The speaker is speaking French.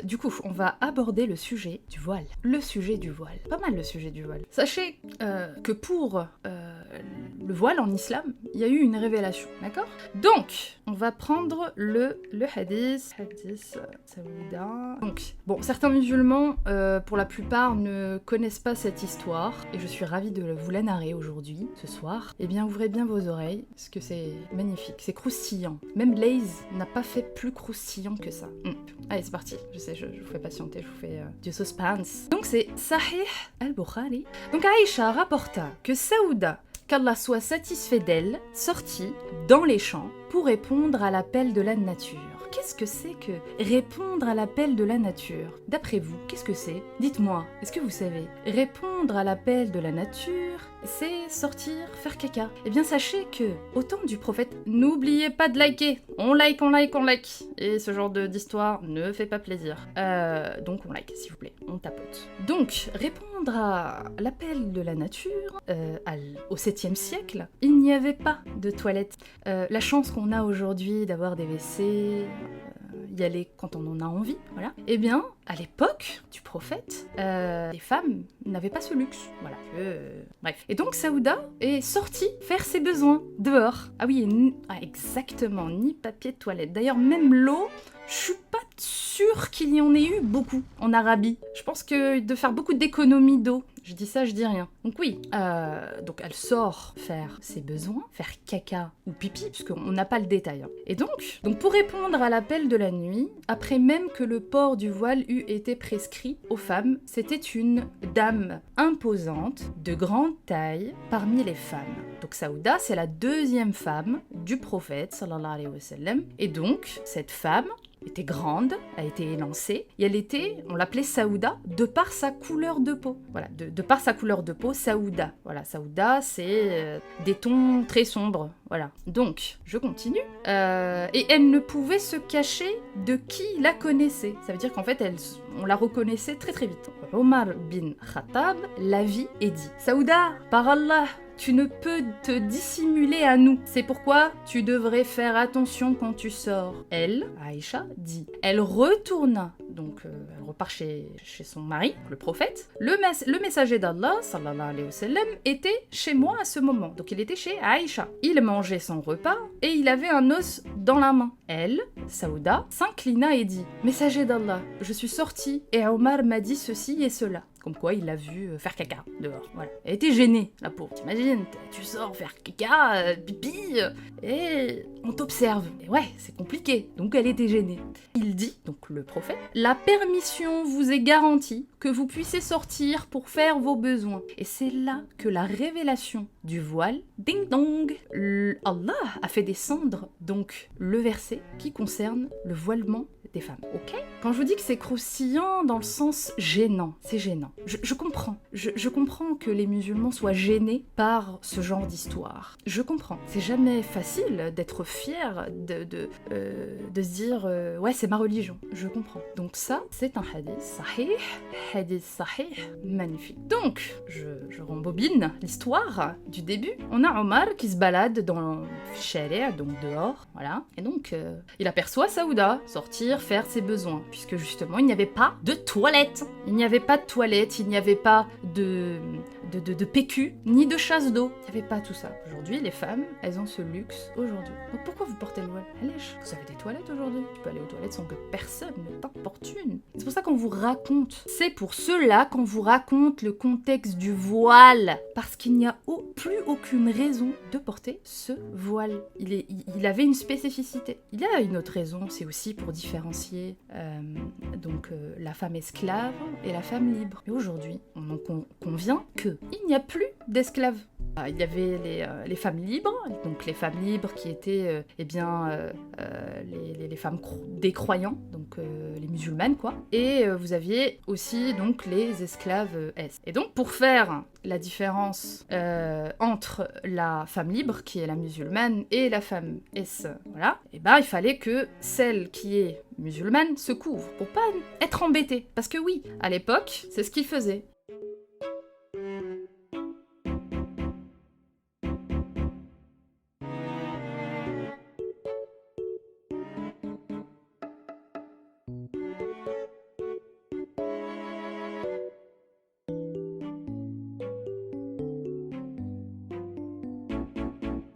Du coup, on va aborder le sujet du voile. Le sujet du voile. Pas mal le sujet du voile. Sachez que pour le voile en islam, il y a eu une révélation, d'accord? Donc, on va prendre le hadith. Hadith Saouda. Donc, bon, certains musulmans, pour la plupart, ne connaissent pas cette histoire, et je suis ravie de vous la narrer aujourd'hui, ce soir. Eh bien, ouvrez bien vos oreilles, parce que c'est magnifique, c'est croustillant. Même Lay's n'a pas fait plus croustillant que ça. Allez, c'est parti. Je sais, je vous fais patienter, je vous fais du suspense. Donc c'est Sahih al-Bukhari. Donc Aïcha rapporta que Saouda, qu'Allah soit satisfait d'elle, sortit dans les champs pour répondre à l'appel de la nature. Qu'est-ce que c'est que répondre à l'appel de la nature? D'après vous, qu'est-ce que c'est? Dites-moi, est-ce que vous savez? Répondre à l'appel de la nature, c'est sortir, faire caca. Eh bien sachez que, au temps du prophète, n'oubliez pas de liker. On like, on like, on like. Et ce genre d'histoire ne fait pas plaisir. Donc on like, s'il vous plaît, on tapote. Donc, répondre à l'appel de la nature, au 7e siècle, il n'y avait pas de toilettes. La chance qu'on a aujourd'hui d'avoir des WC, y aller quand on en a envie, voilà. Eh bien, à l'époque du prophète, les femmes n'avaient pas ce luxe, voilà. Bref. Et donc Saouda est sortie faire ses besoins dehors. Ah oui, exactement, ni papier de toilette. D'ailleurs, même l'eau, je suis pas sûre qu'il y en ait eu beaucoup en Arabie. Je pense que de faire beaucoup d'économies d'eau. Je dis ça, je dis rien. Donc oui, donc elle sort faire ses besoins, faire caca ou pipi, puisqu'on n'a pas le détail. Hein. Et donc pour répondre à l'appel de la nuit, après même que le port du voile eût été prescrit aux femmes, c'était une dame imposante, de grande taille, parmi les femmes. Donc Saouda, c'est la 2e femme du prophète, sallallahu alayhi wa sallam. Et donc, cette femme était grande, a été élancée, et elle était, on l'appelait Saouda, de par sa couleur de peau. Voilà, de par sa couleur de peau, Saouda. Voilà, Saouda, c'est des tons très sombres. Voilà. Donc, je continue. Et elle ne pouvait se cacher de qui la connaissait. Ça veut dire qu'en fait, on la reconnaissait très très vite. Omar bin Khattab la vit et dit « Saouda, par Allah, tu ne peux te dissimuler à nous. C'est pourquoi tu devrais faire attention quand tu sors. » Elle, Aïcha, dit. Elle retourna, donc elle repart chez son mari, le prophète. Le messager d'Allah, sallallahu alayhi wa sallam, était chez moi à ce moment. Donc il était chez Aïcha. Il mangeait son repas et il avait un os dans la main. Elle, Saouda, s'inclina et dit « Messager d'Allah, je suis sortie et Omar m'a dit ceci et cela. » Comme quoi, il l'a vu faire caca dehors. Voilà. Elle était gênée, la pauvre. T'imagines, tu sors faire caca, pipi, et on t'observe. Et ouais, c'est compliqué. Donc elle était gênée. Il dit, donc le prophète, « La permission vous est garantie que vous puissiez sortir pour faire vos besoins. » Et c'est là que la révélation du voile, ding dong, Allah a fait descendre donc le verset qui concerne le voilement des femmes, ok? Quand je vous dis que c'est croustillant dans le sens gênant, c'est gênant. Je comprends. Je comprends que les musulmans soient gênés par ce genre d'histoire. Je comprends. C'est jamais facile d'être fier, de se dire ouais, c'est ma religion. Je comprends. Donc ça, c'est un hadith sahih, magnifique. Donc, je rembobine l'histoire du début. On a Omar qui se balade dans le chalet, donc dehors, voilà. Et donc, il aperçoit Saouda sortir faire ses besoins, puisque justement il n'y avait pas de toilette. Il n'y avait pas de toilette, il n'y avait pas de PQ, ni de chasse d'eau. Il n'y avait pas tout ça. Aujourd'hui, les femmes, elles ont ce luxe aujourd'hui. Donc pourquoi vous portez le voile? Allège, vous avez des toilettes aujourd'hui. Tu peux aller aux toilettes sans que personne ne t'importune. C'est pour ça qu'on vous raconte. C'est pour cela qu'on vous raconte le contexte du voile. Parce qu'il n'y a plus aucune raison de porter ce voile. Il avait une spécificité. Il y a une autre raison, c'est aussi pour différencier la femme esclave et la femme libre. Et aujourd'hui, on en convient qu'il n'y a plus d'esclaves. Il y avait les femmes libres, donc les femmes libres qui étaient les femmes des croyants, donc les musulmanes quoi. Et vous aviez aussi donc les esclaves S. Et donc pour faire la différence entre la femme libre qui est la musulmane et la femme S, voilà, et il fallait que celle qui est musulmane se couvre pour pas être embêtée. Parce que oui, à l'époque, c'est ce qu'ils faisaient.